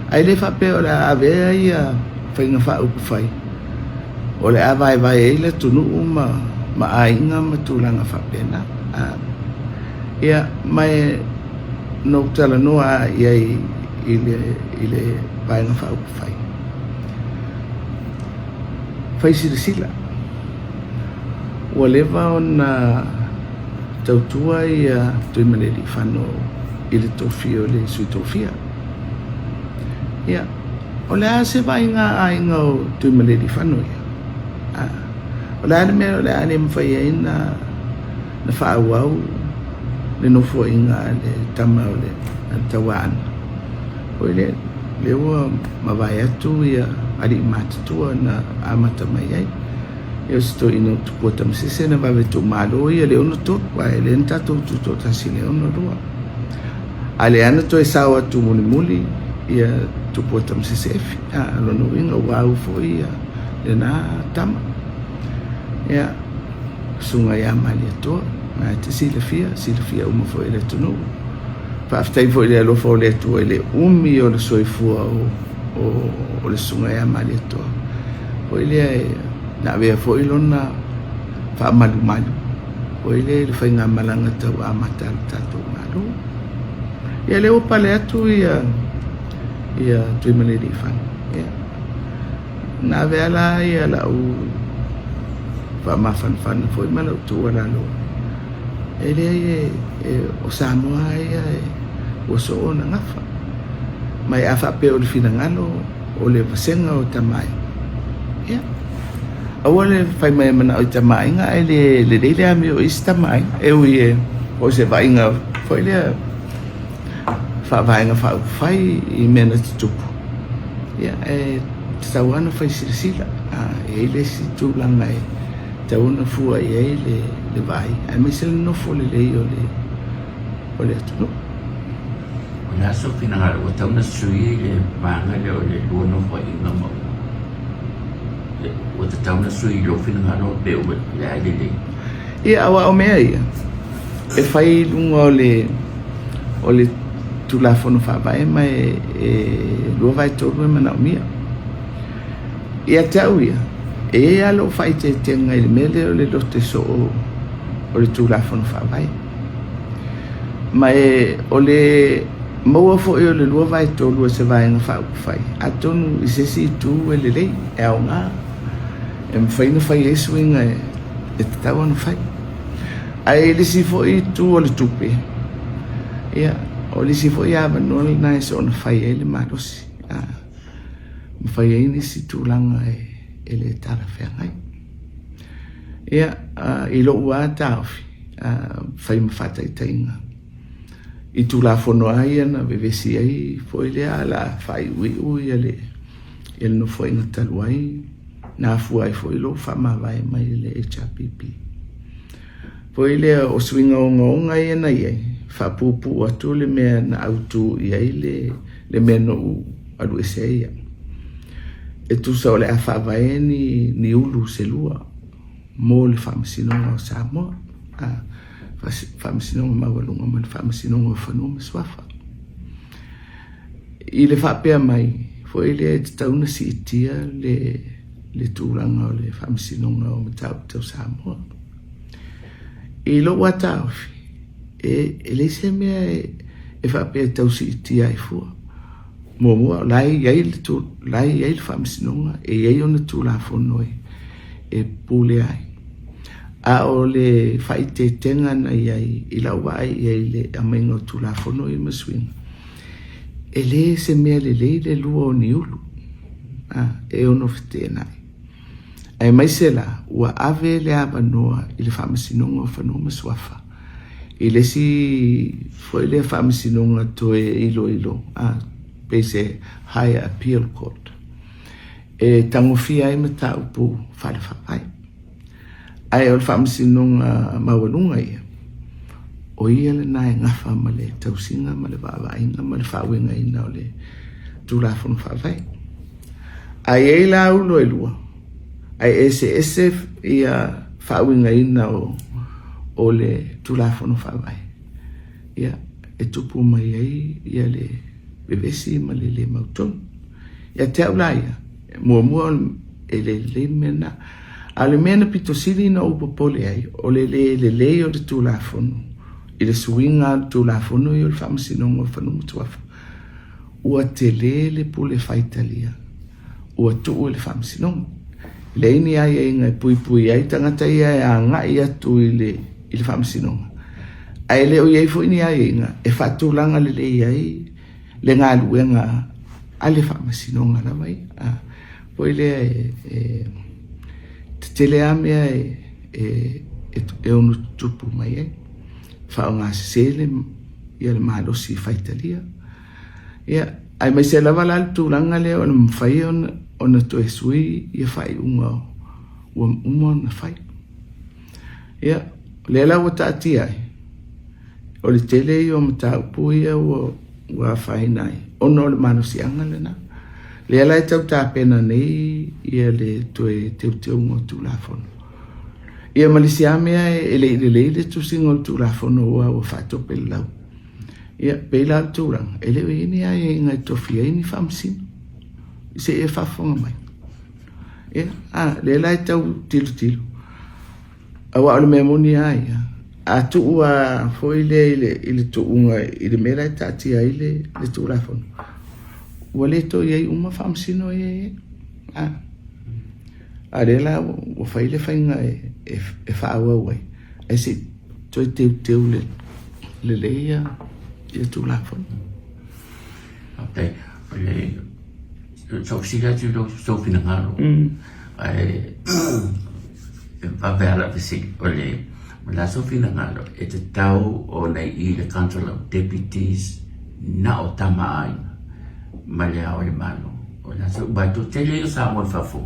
ai le fa pe ora ave ia fai nga fa fai o le avai vai e le tunu ma ainga ma tūlanga whapena. Ia mai no tala noa iai i le vaenga whaupu whai. Whai sila. Ua lewa o na tautua i tui maneri whano i le tofia o le sui tofia. Ia, o le a se vaenga ainga o tui maneri whano ia. O le ane mea o le ane mwhai ai na whaauau le nofo inga le tama o le tawana. O le ua mawai atu ia ari matatua na amata mai ai. Ia sito ina tukua tamasese na wawe tu malo ia le ono tot, wa e le ntato tuto tasi le ono rua. A le ana to e sawa tu muli muli ia tukua tamasese efi. Lono inga wau fo ia le na tama. Ia sunga ia mali atua. Ma te sila fia uma fo ele tunu. Whaaftai fo ele alofa o le atua ele umi o le soifua o le sunga ia mali atua. Fo ele na vea fo ilona whaamalu malu. Fo ele le whainga malanga tau amata tatou malu. Ia le opa le atu ia tui maneri whanu. Na vea la ia la u whaamawhanwhana fo i malau tu ala loa. Ele o Samoa ia o so ona ngafa. Mai afa pe o le finangalo o le vasenga o tamai. Ia. Awale fai mai mana o tamai nga ele le ame o istamai. E ui o se vainga foi le fa vainga fa fai I mena tupu. Ia tawana fai sila. Ele si tulanga tauna fua ia le vai. Ai mai sele no fo le o le atu no. O le aso finangalo o tauna sui le vanga le o le lua no fo inga mau. O te tauna sui lo finangalo pe o le aile le. Ia awa o mea ia. E fai lunga o le tulafono whawae mai lua vai tolu e mana o mia. Ia tau ia. E alo fai te tenga I mele o le lote so o le tulafono whawae. Ma o le maua fo o le lua vai tolu e se vaenga whauku a tonu I se si tu e le lei e au ngā. E mwhaina whai e suinga e te tau anu whai. A le si fo I tu o le tupe. Ia, o le si fo I awa nole na e so na whai e le marosi. Mwhai e ni si tūlanga e le tara whengai. Ia, I lo ua tauwhi, whai mawhata I tainga. I tūlafono ai ana vevesi ai, fo I le ala whai ui ale, ele no fo inga talu ai, na fua ai fo I lo whamawai mai le HRPP. Fo I le o swinga o ngonga I ana iai, whapupu atu le mea na autu I ai le mea no u alu ese ia. E tu sa o le a whawai ni ulu se lua, mo le whamasinonga o Samoa, whamasinonga mawalunga ma le whamasinonga o whanua swafa. I le whapea mai, fo I le te tauna si itia le tūranga o le whamasinonga o matau Samoa. I lo watauwhi, e le se mea e whapea tau si itia I fua. Mua lai iai le whamasinonga, e iai ona tūlafono e pule ai. A o le whaite tenga na iai I lau wai iai le amainga o tūlafono I masuinga. E le se mea le lua o ni ulu. E ono fite nai. Ai mai se la, ua ave le awanoa I le whamasinonga o whanua maswafa. I le si foi le whamasinonga toe ilo. Pese Higher Appeal Court. E tangofia I mata upu whare whapai. Ai o le whamasinonga mawalunga ia. O ia le nae ngafa ma le tausinga, ma le wawainga, ma le whawinga ina o le tūlafono whawai. Ai e la ulo e lua. Ai ese ia whawinga ina o le tūlafono whawai. Ia e tupu mai ai ia le bevesi ma le mautonu. Ia te aula ia, mua le mena ale mena pitosili na upopole ai o le o le tulafono i le suinga o le tulafono i o le whamasinonga o whanunga tuafa ua te le pule faitalia ua tuu le whamasinonga le ini ai e ngai pui ai tangata ia e a ngai atu i le whamasinonga ai le o iei fo ini ai inga e whatulanga le ai le ngā luenga ale whamasinonga la mai poi le te le amea e onu tupu mai e whao ngā sele ia le mahalosi faitalia ia ai mai se lava la tūlanga leo ona mwhai ona to e sui ia whai unga na whai ia le la o taati ai o le tele i o mata upu ia ua whai nai ona o le mahalosi anga le na le ala e tau tāpena nei ia le toe teu ngō tūlafono. Ia malisi amea e le tusingo o tūlafono ua whātope lau. Ia peila al tūranga, e leo ini ai e ngai tofia ini whamsino. I se e whafonga mai. Ia, le ala e tau tilu. Awa ole mea moni ai, a tu ua foi le ili tu unga ili mera e tātia ile le tūlafono. Ua le to iei uma whamsino e a rela o whaile whainga e whaaua uai. E si toi teu le leia i tu lafon. Ok, so sila tu so finangalo. Ai va vera visi ole la so finangalo e te tau o nei I le council of deputies na o tama ai. Malia o le malo o la so ba to tele o sa mo fafo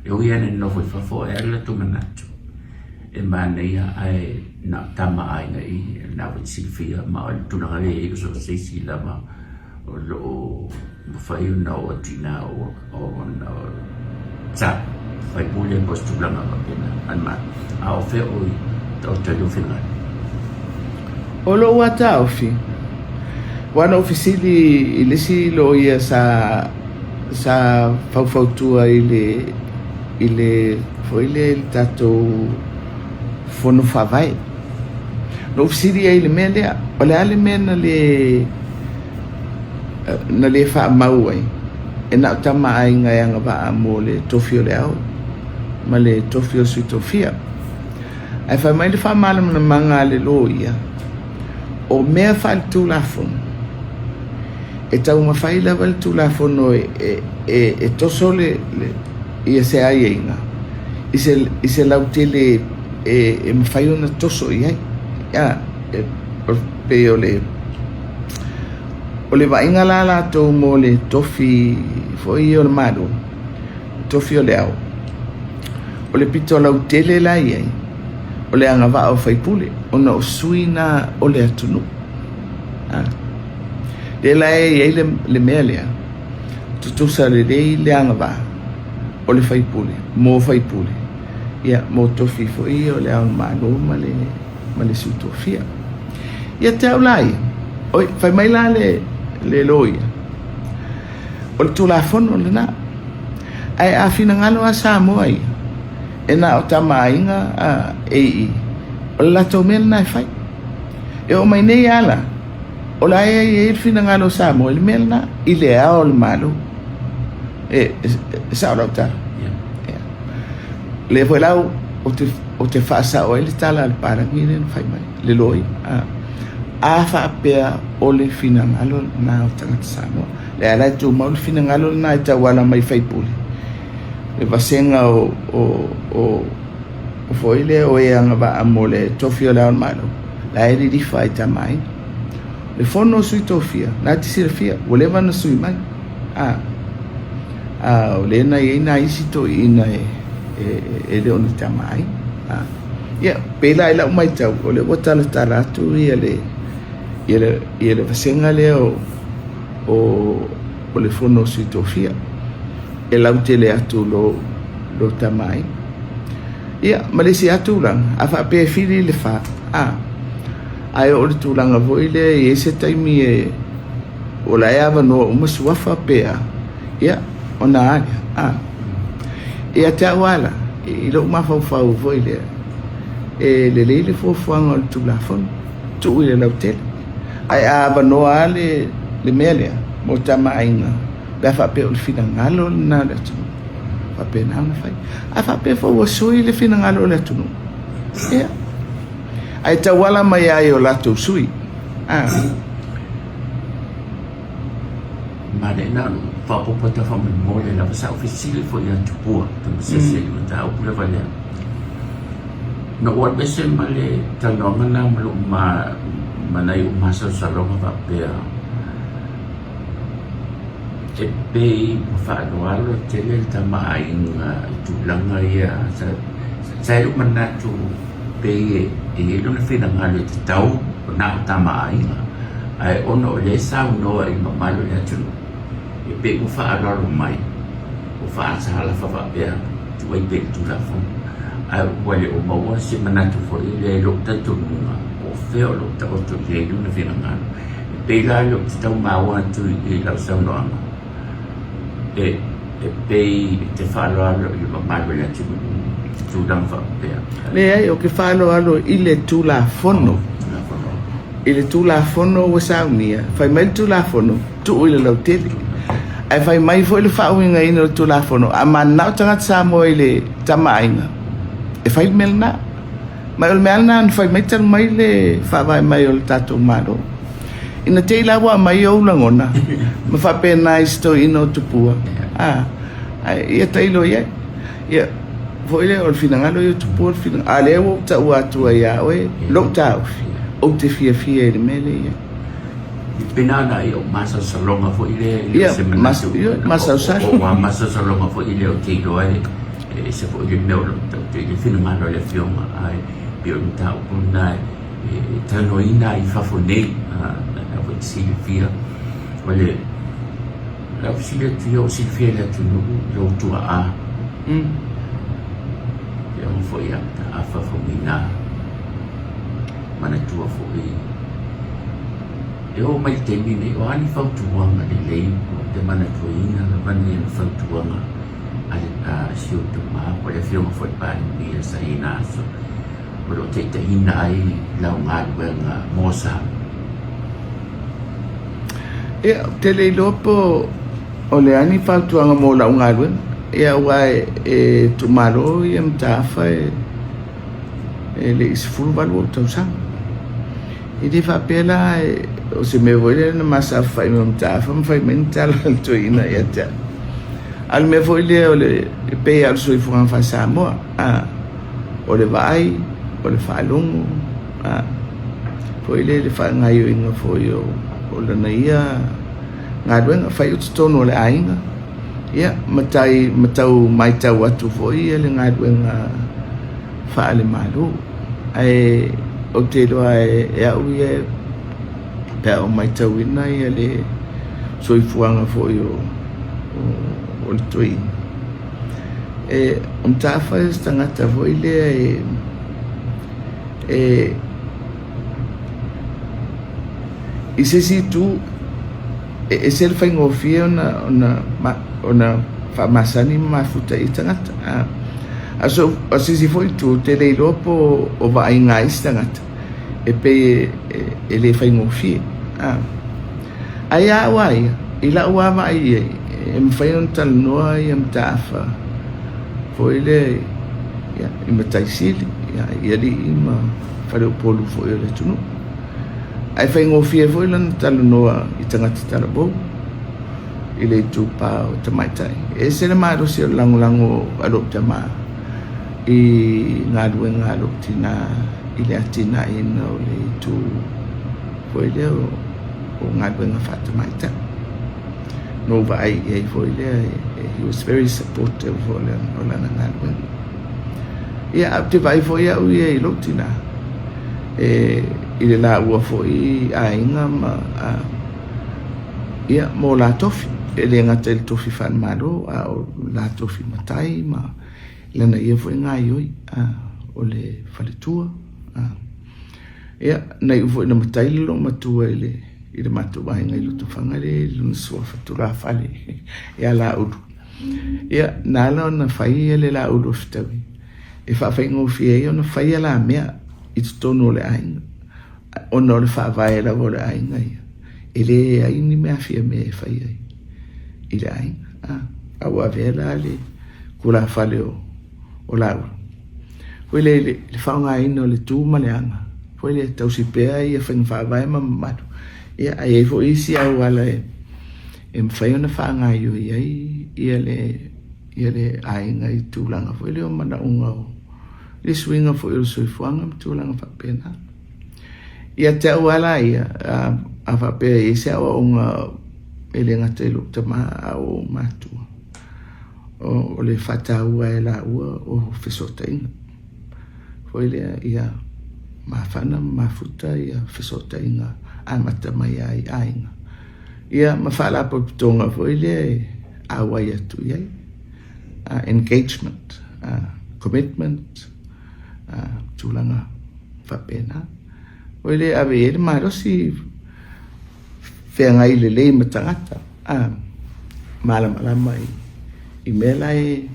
e o ia no foi fafo e la to manato e mania ai na tama ai nei na o silfia ma o tu na le e so se si la ma o lo fai no o tina o no sa fai pule posto blanca va pena alma a o fe o te lo final o lo wata o fi wana ofisili i lesi lo ia sa faufautua i le foi le tatou fono whawai. No ofisili i le mea lea, o le ale mea na le wha mau ai. E na utama ai ngai anga waa mo le tofio le au, ma le tofio sui tofia. Ai wha mai le wha malam na manga le lo ia, o mea wha le tūlafono. E tau mawhai lawa le tūlafono e toso le ia se ai inga. I se lau tele e mawhai ona toso i ai. Ia, pe o le wainga la tau mo le tofi fo i o le maro. Tofi o le au. O le pito lau tele la i ai. O le anga wa o whaipule. Ona o suina o le atunu. Le la e le mea lea. Tutusa le le anga wa. O le whaipule. Mō whaipule. Ia, mō tofi fo i o le au mano ma le sutofia. Ia te au lai. Oi, whai mai la le loia. O le tūlafono le na. Ai a fina ngalo a Samoa ia. E na o tama inga e o le lato mea na e whai. E o mai nei ala. O la e fina ngalo Samoa le mea na i le ao le malo. E sa o ta. Le foi lau o te whaasa o ele tala al parangi le whai mai. Le loi. A whaapea o le fina ngalo na o tangata Samoa. Le ala tu mau le fina ngalo na e tawala mai whaipule. Le vasenga o foile o e anga ba amole tofio la on malo. La e di fai tamai. Le fono sui tofia, na ti sirfia, voleva na sui mai. O le na e na isi to ina e le oni tamai. Ia, pela ila umai tau, o le watala taratu ia le vasenga le o le fono sui tofia. E lau te le atu lo tamai. Ia, ma le si atu lang, a wha pe fili le wha. Ai o le tūlanga voi le e se taimi o la eawa no uma suafa pea. Ia, o na alia. ia te awala I lo mafau foi le fofuanga o le tulafon tu ile lautel ai avanoa le mele mo tamainga la fa pe o finangalo na le tu fa pe na fai a fa pe fo o sui le finangalo le tu ia ai te wala mai ai o la tu sui ma le na fa po po ta fa mo le na sa official fo ya tu po tu se se ta o le vale no wa be se male ta no na mo ma mana yu masa salonga va pe te pe fa no alo te le ta mai tu langa ia sa yu mana tu pe e lo na fina ngalo te tau na ta mai ai ono le sa no I ma lo ya tu e pe u fa alo mai u fa sa la fa pe tu ai pe tu la fo ai wale o mo si mana tu fo ile lo ta tu feo lo ta o tu le lu na fina ngalo pe la lo ta ma wa tu I la sa no e pe te fa lo I ma lo ya tu dan fa pe le ai o ke fa lo ile tu la fono ile tu la fono o sa unia fai mai tu la fono tu ile lo te ai fai mai fo le fa winga ino tu la fono ama na tanga sa mo ile tamainga e fai melna ma o melna fai mai tan mai le fa vai mai o tatu malo ina te la wa mai o la ngona ma fa pe nice to ino tu pua ia tai lo ia fo ile o finangalo yo tu pua finang ale o ta wa tu ia we lo ta o te fia le mele ia penana I o masa salonga fo ile se masa masa salonga fo ile o te do ai se fo ile me o te fina malo le fioma ai pio ta o na tano ina I fa fo nei na fo Silvia ole la Silvia o Silvia la tu lo tu a ya fo ia a fa fo mina mana tua fo e o mai te mine o ani fau tuanga le lei te mana tuina la mani fau tuanga a siu tu ma ko le fioma fo pa ni sa ina so pero te ina ai la ngal wenga mosa te le lopo o le ani fau tuanga mo la ngal wen wa tu malo I mtafa le isfulu balu tau sang I di fa pela o se me voile na masa fai me mtafa fai mental to ina ya ta al me voile o le pe al so fu fa sa mo o le vai o le fa lungo voile le fa ngai inga fo yo o le na ia ngadwen fa yo tono le ainga ia matau mai tau atu fo ia le ngadwen fa le malu ai o te roa e au ia pe o mai tau ina ia le soifuanga fo yo o le tui mtafa stangata fo ile I se si tu e se le faingo fia ona fa masani ma futa I tangata aso asisi foi tu te le lopo o va inga istangata e pe e le faingo fia ai wai ila wa mai e mfayon tal noa I mtafa foi le ya I mataisili ya li ima fale polu foi le tunu ai faingo fia foi lan tal noa I tangata talabo ile tu pa o tamaitai e se le maro se lango adop tama I ngalo tina ile atina ina o le tu foi le o ngalo nga fatamaita no vai e foi le he was very supportive for le ola ngalo ia apte vai foi au ia lo tina ile la ua foi a inga ma ia mo la tofi ele ngata le tofi fan malo o la tofi matai ma lana ia foi nga ioi o le faletua ia na i foi na matai lo matua ile matua ngai lo tu fanga le lo sua fatura fale ia la udu ia nala ona fai le la ulu fitawi e whawhaingo fie ona fai la mea i tono le ainga ona le whawai la o le ainga ia e le aini mea fia me fai ai i le ainga au a vela le kula fale o laura foi le whaunga ino le tūma le anga foi le tausipea ia whawai ma matu ia ai e fo isi au ala e mwhai ona whaanga iu ia le ainga i tūlanga foi le o mana unga o le swinga foi o soifuanga ma tūlanga whapena ia te au ala ia a whapea i se au unga e le ngata ilu tama au matua o le whataua e la ua o whesota inga foi le ia mawhana mafuta ia whesota inga a mata mai ai ainga ia mawhala po pitonga foi le awai atu iai engagement commitment tūlanga whapena foi le ave ele marosi whengai le lei matangata malama i mela e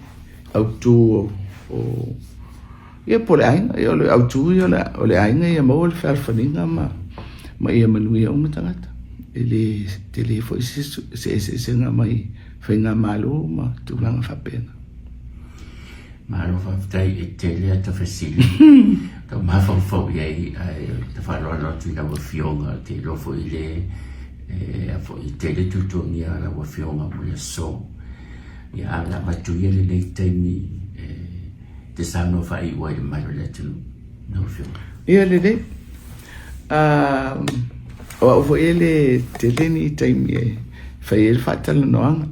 autu o ia po le ainga ia le autu ia o le ainga ia mau le whalwhaninga ma ia manui au matangata ele tele foi se nga mai whenga malo ma tūlanga whapena Malo whaftai e tele ata whasili tau mawhawhau iai te whaloa lotu i lawa whionga te rofo i le a fo i tele tutongi a lawa whionga mo le so ia la matuia le nei taimi te sano whai ua i le maro le tunu no whionga ia le le o fo ele tele ni taimi e whai ele whatala noanga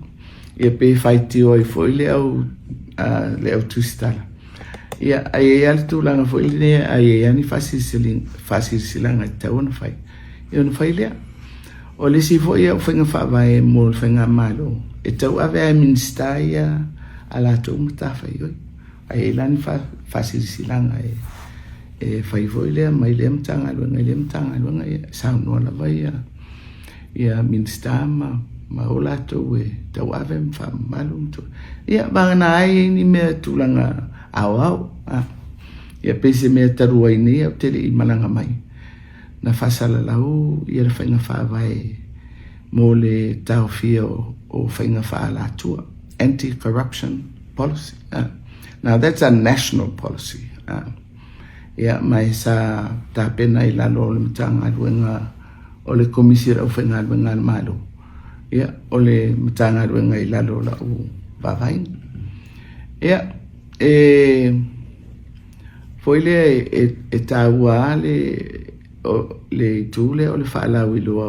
ia pe whai tio i fo i le au tustala ia ai al tūlanga fo i le ai ani whasisilanga tau na whai ia na whai lea o le si fo ia o whenga whawai mo whenga malo e tau ave ai minsta ia ala tau matafa ioi ai lani whasisilanga e whai fo i lea mai lea mtanga luenga ia sao noa la vai ia minsta ma o lato e tau ave mwha malu mtu ia bangana ai ni mea tūlanga au ia pese mea tarua ini au tele i malanga mai na whasala lau ia le whainga whaavai mo le tau fia o whainga whaalatua anti-corruption policy now that's a national policy ia mai sa ta pena i lalo o le matanga luenga o le komisira o whainga luenga malo ia o le matanga luenga i lalo la u vavain ia foi le e taua le tūle o le whaalau i loa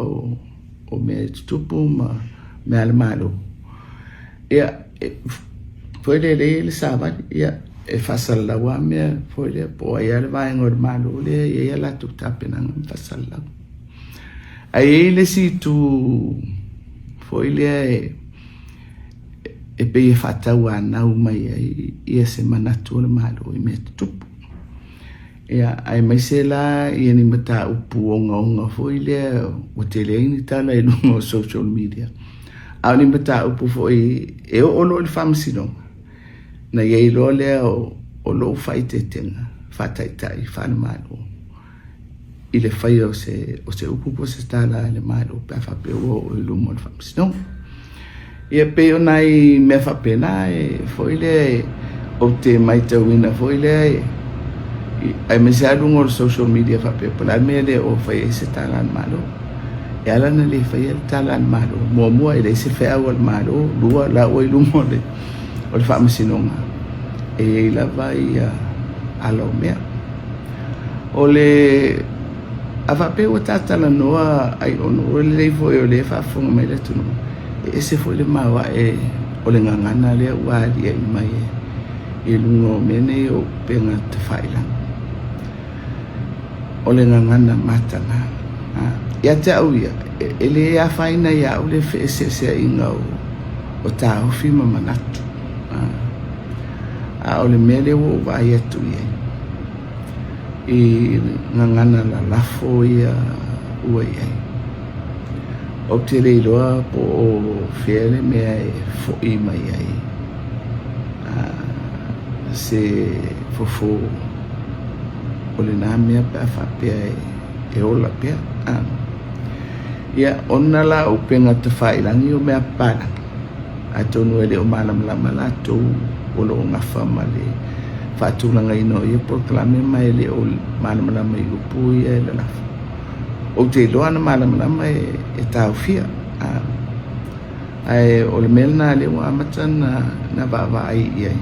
o mea tupu ma mea le malo ia foi le savali ia e whasalaua mea foi le po ia le vaenga o le malo le ia la tuktapenanga whasalaua ai le si tu foi le e pe e whatau anau mai ia se manatu o le malo i mea tupu ia ai mai se la ia ni mata upu onga foi le o tele ni tala i lungo social media au ni mata upu foi e o lo le famsino na ia i lo le o lo faite tenga fataitai fan malo i le fai o se upu po se stala le malo pe fa pe o lungo le famsino ia pe o nai me fa pena e foi le o te mai te wina foi le ai me sa lungo social media fa pe pola me le o fai se talan malo e ala na le fai el talan malo mo e le se fa o malo lua la o lungo le o fa masinonga e la vai a lo me o le ava pe o tatala noa ai ono le foi o le fa fonga me le tunu ese foi le mawa o le ngangana le wa dia i mai e lungo mene o penga te failanga o le ngangana matanga ia te au ia ele ia faina ia o le se inga o ta o fima manatu o le mele o vai atu ia i ngangana la lafo ia ua ia o te le iloa po o fere mea e fo i mai ai se fofo o le nā mea pe a whapea e ola pea. Ia, ona la upenga te whairangi o mea pārangi. A tonu ele o mālamalama la tau o lo ngafa ma le whaatulanga ino ia proklame mai le o mālamalama i upu ia e le lafa. O te loa na mālamalama e tau fia. Ai o le mele nā le o amata na vāvai iai.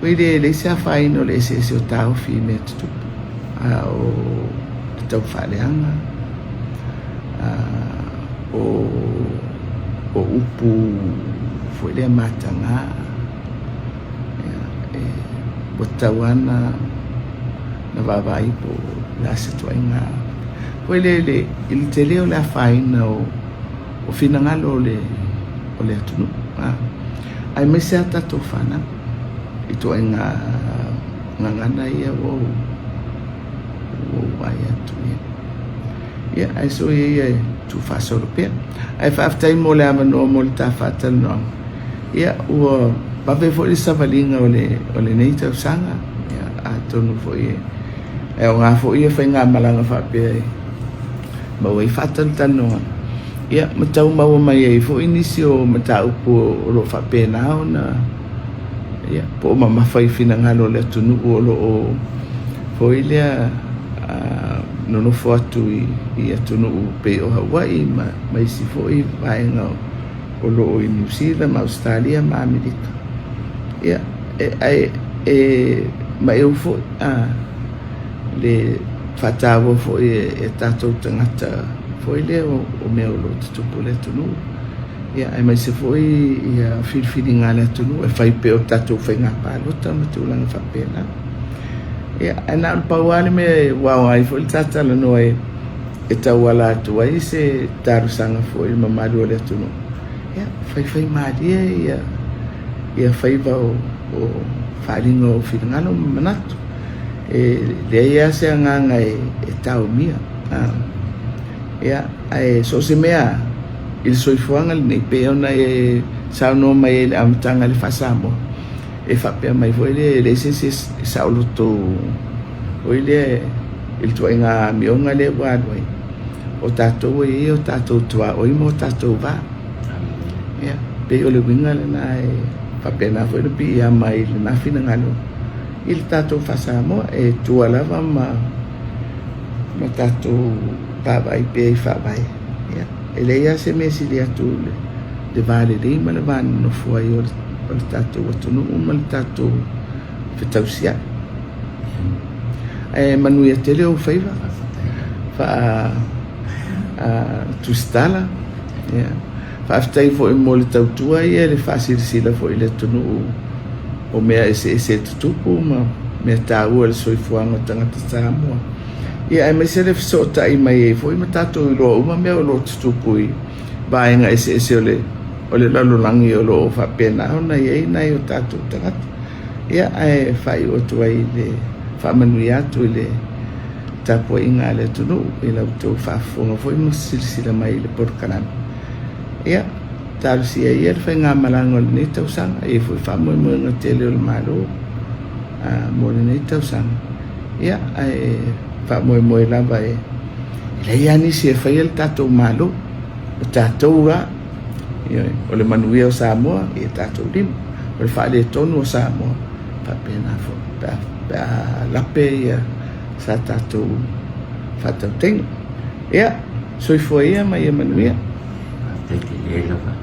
Koe le se a whaino le se o tau fi mea tutupu. O te tau whaaleanga. O upu foi le matanga. O tauana na vavai po la se toinga. Koe le il te leo le a whaina o finangalo o le atunu. Ai me se ata to whana. I toinga ngangana ia o ai atu ia. Ia, ai so ia tu whasoro pia. Ai whaftai mo le amanoa mo le tā whatalanoa. Ia, ua pape fo le savalinga o le nei tau sanga. Ia, a tonu fo ia. E o ngā fo ia whai ngā malanga whapea e. Mau ei whatalanoa. Ia, matau maua mai ei fo inisi o matau po o lo whapea nao na. Ia, po o mamawhai whina ngalo le atunu o lo o fo ilea nono fo atu i atunu pe o Hawaii ma isi fo i vaenga o lo i New Zealand, ma Australia, ma Amerika. Ia, ma eu fo le whatawa fo e tātou tangata fo i lea o mea o lo tutupu le atunu. Ia, ai mai se fo i whirwhiri ngā le atunu e whai pe o tātou whai ngā pālota ma tūlanga whapena. Ia, ana o pauale me wau ai fo i tatala no e tau ala atu ai se tarusanga fo i mamaru o le atunu. Ia, whai maaria ia whaiva o wharinga o whiringano manatu. Lea ia se anganga e tau mia. Ia, so se mea il soifuanga nei pe ona e sao no mai le amtanga le fasamo. E whapea mai fo le se saulo tō o ile il tua ngā mionga le wādwai o tātou e o tātou tua o imo tātou wā. Ia, pe o le winga le nā e whapea nā fo le pi ia mai le nā whina ngalo. Il tātou whasamo e tua lava ma tātou pāwai pe i whawai. Ia, e le ia se mesi le atu le vāle le ima le vāna no fuai o le tātou atunu uma le tātou whetausia. Manui a tele o whaiva. Tustala. Whaftai fo i mo le tautua ia le whasirisila fo i le tunu o mea ese tutupu ma mea tāua le soifuanga tangata Samoa. Ia ai mai se le fisota i mai e fo i ma tātou i loa uma mea o lo tutupu i vaenga ese o le lalolangi o lo whapena o na iei nai o tātou tangata. Ia ai whai o tuai le whamanui atu i le tapua i ngā le tunu i lau tau whafonga fo i masilisila mai i le porkanami. Ia, tārusia ia le whai ngā malanga o le nei tau sanga e fo i whamoe moenga tele o le malo mo le nei tau sanga. Ia, ai whamoe moe lava e le iani si e whai el tātou malo o tātou ra o le manuia o Samoa i e tātou lima o le whaale tonu o Samoa whapena fo pa lape ia sa tātou whatau tenga. Ia, soifua ia mai e manuia. Te te e lava,